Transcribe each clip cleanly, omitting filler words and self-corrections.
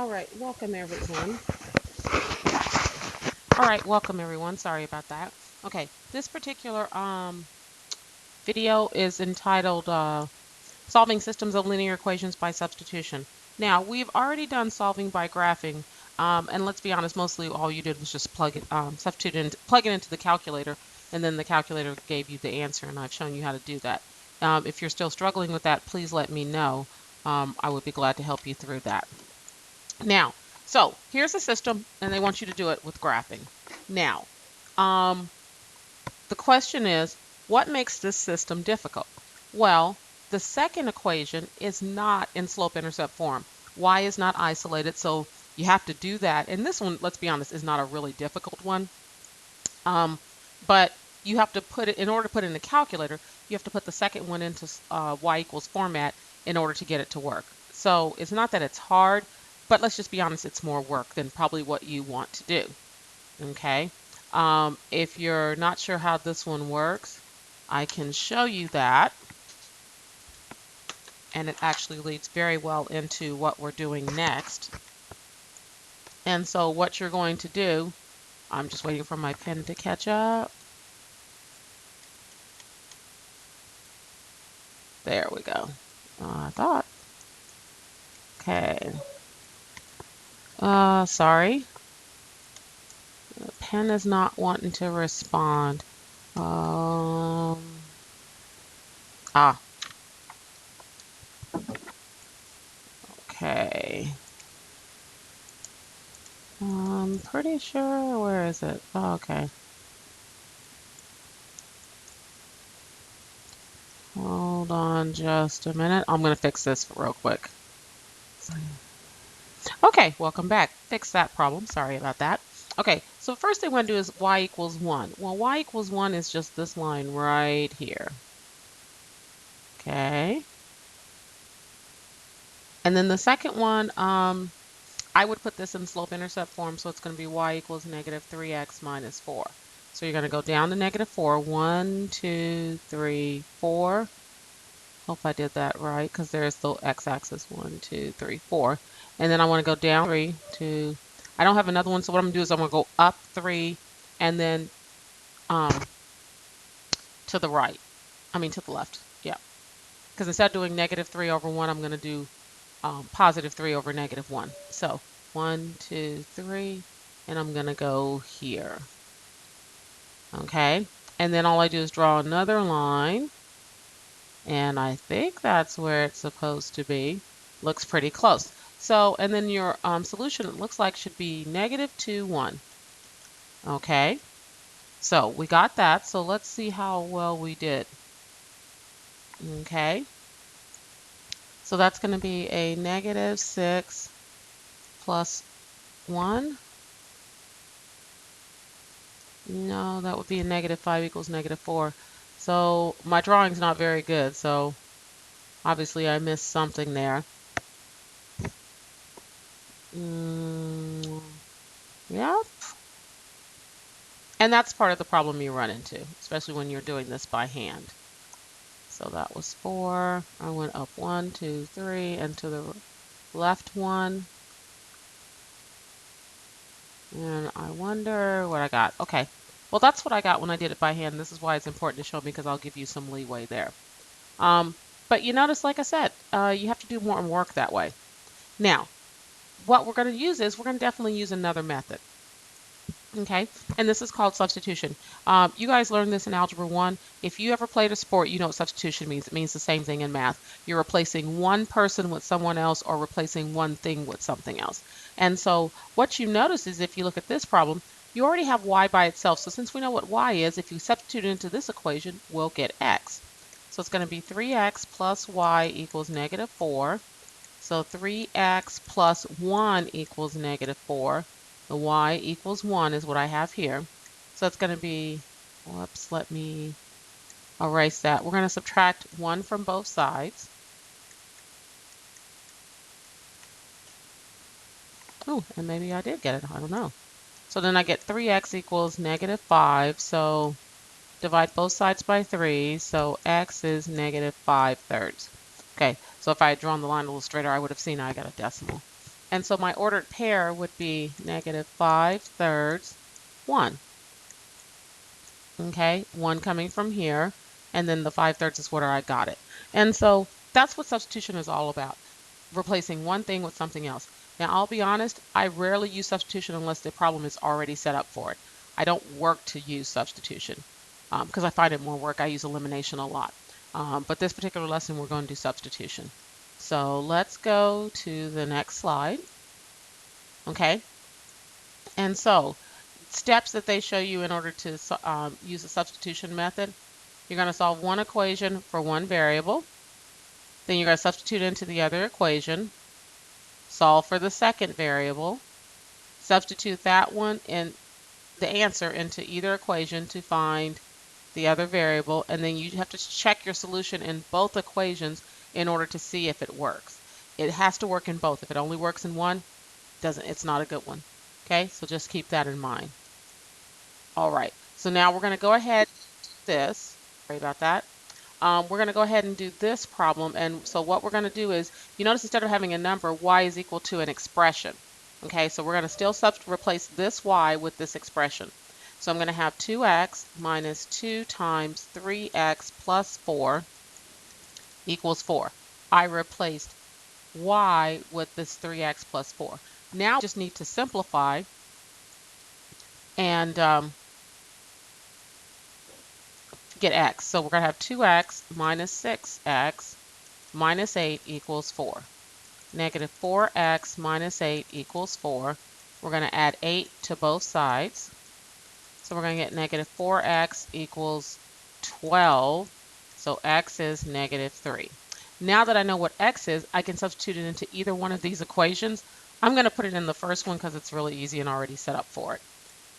Welcome everyone. All right, welcome everyone. Sorry about that. Okay, this particular video is entitled Solving Systems of Linear Equations by Substitution. Now, we've already done solving by graphing, and let's be honest, mostly all you did was just plug it into the calculator, and then the calculator gave you the answer, and I've shown you how to do that. If you're still struggling with that, please let me know. I would be glad to help you through that. Now, so here's a system, and they want you to do it with graphing. Now, the question is, what makes this system difficult? Well, the second equation is not in slope-intercept form. Y is not isolated, so you have to do that. And this one, let's be honest, is not a really difficult one. But you have to put it, in order to put it in the calculator, you have to put the second one into y equals format in order to get it to work. So it's not that it's hard, but let's just be honest, it's more work than probably what you want to do. Okay. If you're not sure how this one works, I can show you that. And it actually leads very well into what we're doing next. And so what you're going to do, I'm just waiting for my pen to catch up. There we go. I thought. Okay. Sorry. The pen is not wanting to respond. Okay. I'm pretty sure, where is it? Oh, okay. Hold on just a minute. I'm going to fix this real quick. Okay, welcome back. Fix that problem. Sorry about that. Okay, so first thing we're going to do is y equals 1. Well, y equals 1 is just this line right here. Okay. And then the second one, I would put this in slope-intercept form, so it's going to be y equals negative 3x minus 4. So you're going to go down to negative 4. 1, 2, 3, 4. Hope I did that right, because there's the x-axis. 1, 2, 3, 4. And then I want to go down 3 to, I don't have another one, so what I'm going to do is I'm going to go up 3 and then to the right. To the left. Yeah. Because instead of doing negative 3 over 1, I'm going to do positive 3 over negative 1. So 1, 2, 3, and I'm going to go here. Okay. And then all I do is draw another line. And I think that's where it's supposed to be. Looks pretty close. So, and then your solution, it looks like, should be negative 2, 1. Okay. So we got that. So let's see how well we did. Okay. So that's going to be a negative 6 plus 1. No, that would be a negative 5 equals negative 4. So my drawing's not very good. So obviously I missed something there. Yep. And that's part of the problem you run into, especially when you're doing this by hand. So that was 4. I went up 1, 2, 3, and to the left 1. And I wonder what I got. Okay. Well, that's what I got when I did it by hand. This is why it's important to show me, because I'll give you some leeway there. But you notice, like I said, you have to do more work that way. Now, what we're going to use is, we're going to definitely use another method. Okay, and this is called substitution. You guys learned this in Algebra 1. If you ever played a sport, you know what substitution means. It means the same thing in math. You're replacing one person with someone else, or replacing one thing with something else. And so what you notice is, if you look at this problem, you already have y by itself. So since we know what y is, if you substitute it into this equation, we'll get x. So it's going to be 3x plus y equals negative 4. So 3x plus 1 equals negative 4. The y equals 1 is what I have here. So it's going to be, whoops, let me erase that. We're going to subtract 1 from both sides. Oh, and maybe I did get it. I don't know. So then I get 3x equals negative 5. So divide both sides by 3. So x is negative 5/3. Okay, so if I had drawn the line a little straighter, I would have seen I got a decimal. And so my ordered pair would be negative 5/3, 1. Okay, 1 coming from here, and then the 5/3 is where I got it. And so that's what substitution is all about, replacing one thing with something else. Now, I'll be honest, I rarely use substitution unless the problem is already set up for it. I don't work to use substitution because I find it more work. I use elimination a lot. But this particular lesson, we're going to do substitution. So let's go to the next slide. Okay, and so steps that they show you in order to use the substitution method. You're going to solve one equation for one variable. Then you're going to substitute into the other equation, solve for the second variable, substitute that one in the answer into either equation to find the other variable, and then you have to check your solution in both equations in order to see if it works. It has to work in both. If it only works in one, it's not a good one. Okay, so just keep that in mind. All right, so now we're going to go ahead and do this. Sorry about that. We're going to go ahead and do this problem. And so what we're going to do is, you notice instead of having a number, y is equal to an expression. Okay, so we're going to still replace this y with this expression. So I'm going to have 2x minus 2 times 3x plus 4 equals 4. I replaced y with this 3x plus 4. Now I just need to simplify and get x. So we're going to have 2x minus 6x minus 8 equals 4. Negative 4x minus 8 equals 4. We're going to add 8 to both sides. So we're going to get negative 4x equals 12. So x is negative 3. Now that I know what x is, I can substitute it into either one of these equations. I'm going to put it in the first one because it's really easy and already set up for it.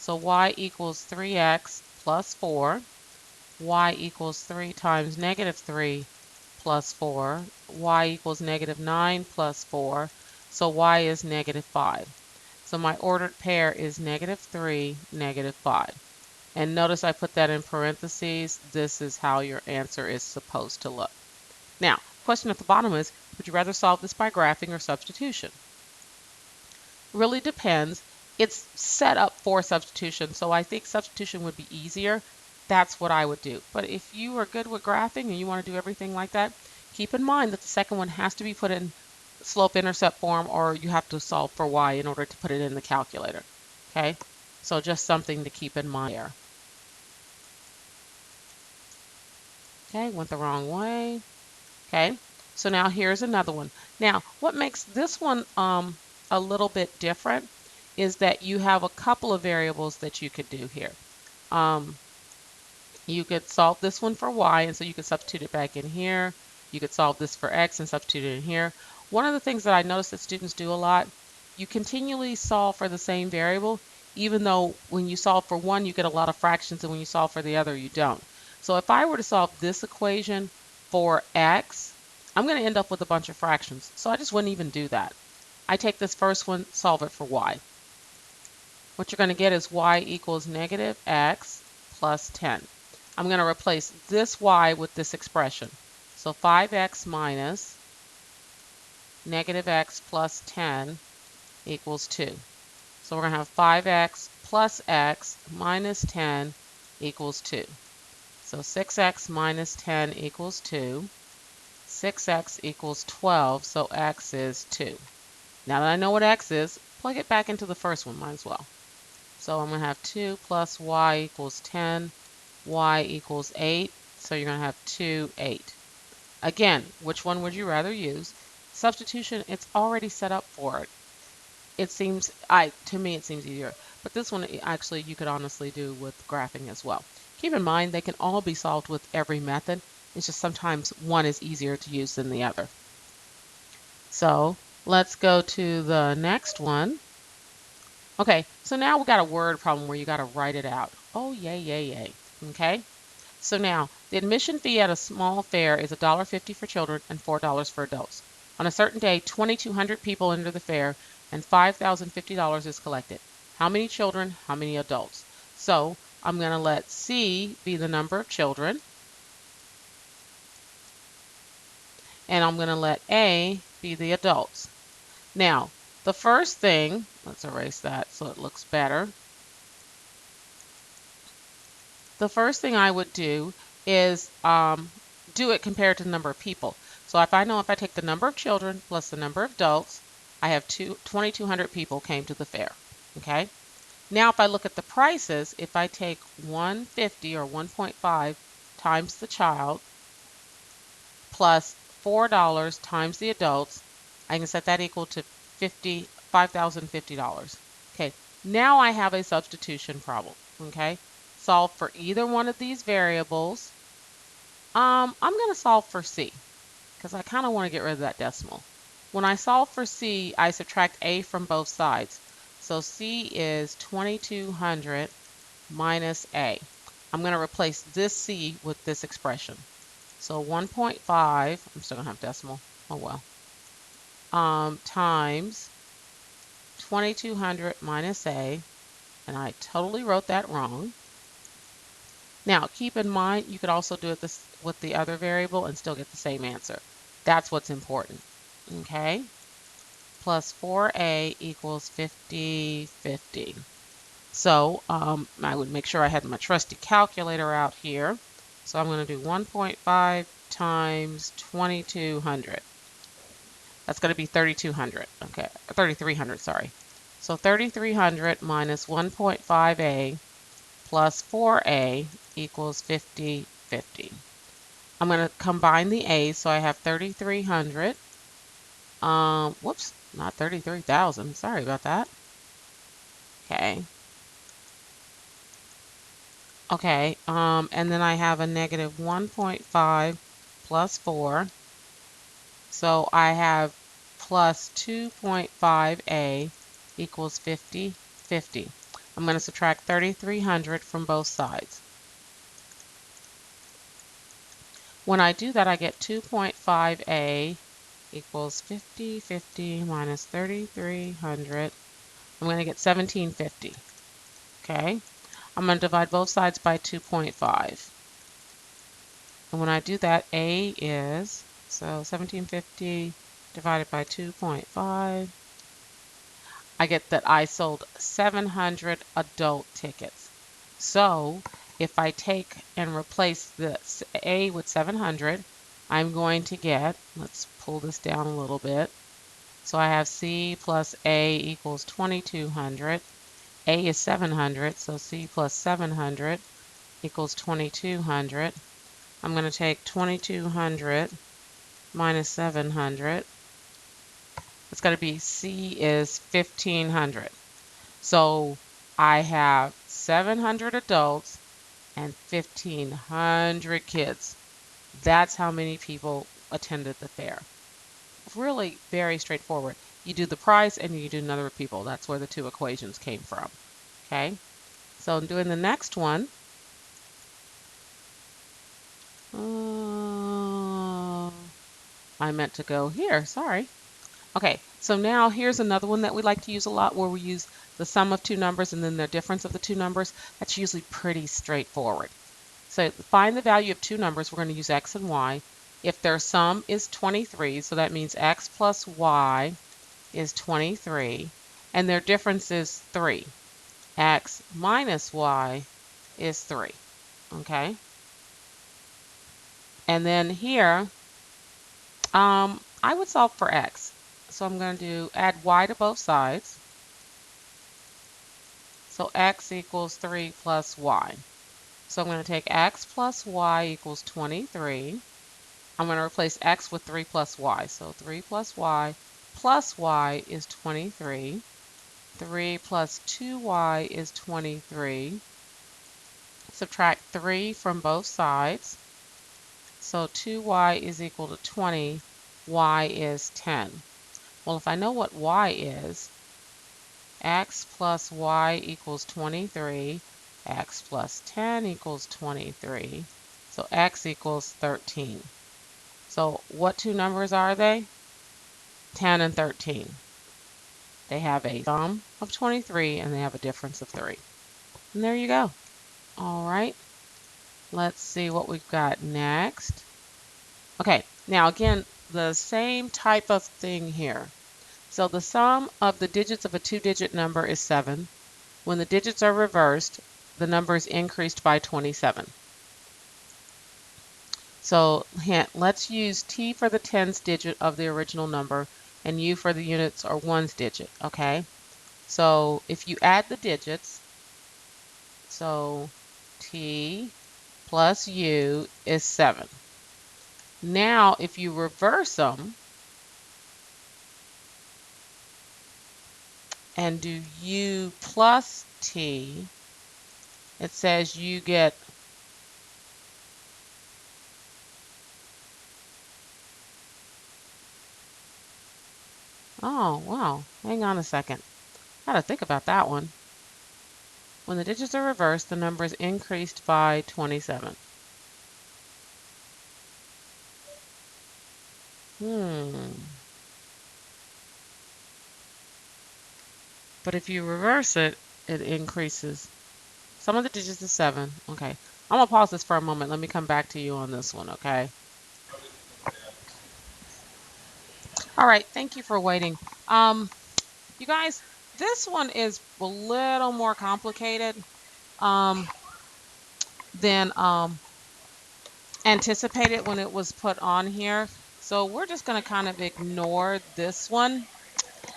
So y equals 3x plus 4. Y equals 3 times negative 3 plus 4. Y equals negative 9 plus 4. So y is negative 5. So my ordered pair is negative 3, negative 5. And notice I put that in parentheses. This is how your answer is supposed to look. Now, question at the bottom is, would you rather solve this by graphing or substitution? Really depends. It's set up for substitution, so I think substitution would be easier. That's what I would do. But if you are good with graphing and you want to do everything like that, keep in mind that the second one has to be put in slope-intercept form, or you have to solve for y in order to put it in the calculator. Okay, so just something to keep in mind there. Okay, went the wrong way. Okay, so now here's another one. Now, what makes this one a little bit different is that you have a couple of variables that you could do here. You could solve this one for y, and so you could substitute it back in here. You could solve this for x and substitute it in here. One of the things that I notice that students do a lot, you continually solve for the same variable, even though when you solve for one, you get a lot of fractions, and when you solve for the other, you don't. So if I were to solve this equation for x, I'm going to end up with a bunch of fractions. So I just wouldn't even do that. I take this first one, solve it for y. What you're going to get is y equals negative x plus 10. I'm going to replace this y with this expression. So 5x minus negative x plus 10 equals 2. So we're going to have 5x plus x minus 10 equals 2. So 6x minus 10 equals 2. 6x equals 12, so x is 2. Now that I know what x is, plug it back into the first one, might as well. So I'm going to have 2 plus y equals 10, y equals 8, so you're going to have 2, 8. Again, which one would you rather use? Substitution, it's already set up for it. It seems, to me it seems easier. But this one, actually, you could honestly do with graphing as well. Keep in mind, they can all be solved with every method. It's just sometimes one is easier to use than the other. So let's go to the next one. Okay, so now we got a word problem where you got to write it out. Oh, yay, yay, yay. Okay, so now the admission fee at a small fair is $1.50 for children and $4 for adults. On a certain day, 2,200 people enter the fair and $5,050 is collected. How many children, how many adults? So I'm going to let C be the number of children, and I'm going to let A be the adults. Now, The first thing, let's erase that so it looks better. The first thing I would do is do it compared to the number of people. So if I know if I take the number of children plus the number of adults, I have 2,200 people came to the fair. Okay. Now if I look at the prices, if I take 150 or 1.5 times the child plus $4 times the adults, I can set that equal to $5,050. Okay, now I have a substitution problem. Okay, solve for either one of these variables. I'm going to solve for C because I kind of want to get rid of that decimal. When I solve for C, I subtract A from both sides. So C is 2,200 minus A. I'm going to replace this C with this expression. So 1.5, I'm still going to have decimal, oh well, times 2,200 minus A, and I totally wrote that wrong. Now, keep in mind, you could also do it this with the other variable and still get the same answer. That's what's important, okay? Plus 4A equals 50, 50. So I would make sure I had my trusty calculator out here. So I'm going to do 1.5 times 2,200. That's going to be 3,200. Okay, 3,300, sorry. So 3,300 minus 1.5A plus 4A equals 50, 50. I'm going to combine the A's, so I have 3,300. Whoops, not 33,000. Sorry about that. Okay. Okay, and then I have a negative 1.5 plus 4. So I have plus 2.5A equals 50, 50. I'm going to subtract 3,300 from both sides. When I do that, I get 2.5A equals 50, 50 minus 3,300. I'm going to get 1,750. Okay, I'm going to divide both sides by 2.5. And when I do that, A is, so 1,750 divided by 2.5. I get that I sold 700 adult tickets. So if I take and replace the A with 700, I'm going to get, let's pull this down a little bit. So I have C plus A equals 2,200. A is 700, so C plus 700 equals 2,200. I'm going to take 2,200 minus 700. It's going to be C is 1,500. So I have 700 adults and 1,500 kids. That's how many people attended the fair. Really very straightforward. You do the price and you do the number of people. That's where the two equations came from. Okay, so I'm doing the next one. I meant to go here, sorry. Okay, so now here's another one that we like to use a lot where we use the sum of two numbers and then the difference of the two numbers. That's usually pretty straightforward. So to find the value of two numbers, we're going to use x and y. If their sum is 23, so that means x plus y is 23, and their difference is 3. X minus y is 3, okay? And then here, I would solve for x. So I'm going to do add y to both sides. So x equals 3 plus y. So I'm going to take x plus y equals 23. I'm going to replace x with 3 plus y. So 3 plus y is 23. 3 plus 2y is 23. Subtract 3 from both sides. So 2y is equal to 20. Y is 10. Well, if I know what y is, x plus y equals 23. X plus 10 equals 23. So x equals 13. So what two numbers are they? 10 and 13. They have a sum of 23 and they have a difference of 3. And there you go. All right. Let's see what we've got next. Okay, now again, the same type of thing here. So the sum of the digits of a two-digit number is 7. When the digits are reversed, the number is increased by 27. So hint, let's use T for the tens digit of the original number and U for the units or ones digit, okay? So if you add the digits, so T plus U is 7. Now if you reverse them and do U plus T, it says you get oh, wow. Hang on a second. Gotta think about that one. When the digits are reversed, the number is increased by 27. Hmm. But if you reverse it, it increases. Some of the digits is 7. Okay. I'm gonna pause this for a moment. Let me come back to you on this one, okay? All right, thank you for waiting. You guys, this one is a little more complicated um, than anticipated when it was put on here. So we're just going to kind of ignore this one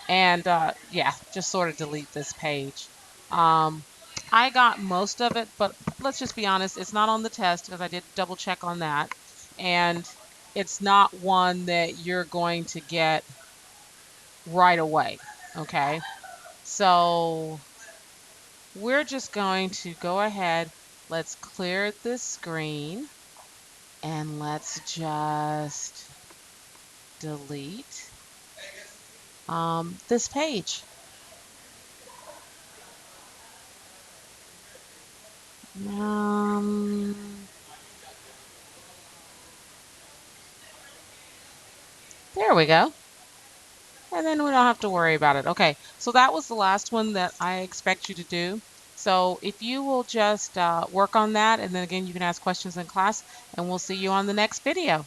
and yeah, just sort of delete this page. Um, I got most of it, but let's just be honest, it's not on the test because I did double check on that. And it's not one that you're going to get right away, okay? So we're just going to go ahead, let's clear this screen and let's just delete this page. Um, there we go. And then we don't have to worry about it. Okay, so that was the last one that I expect you to do. So if you will just work on that, and then again, you can ask questions in class, and we'll see you on the next video.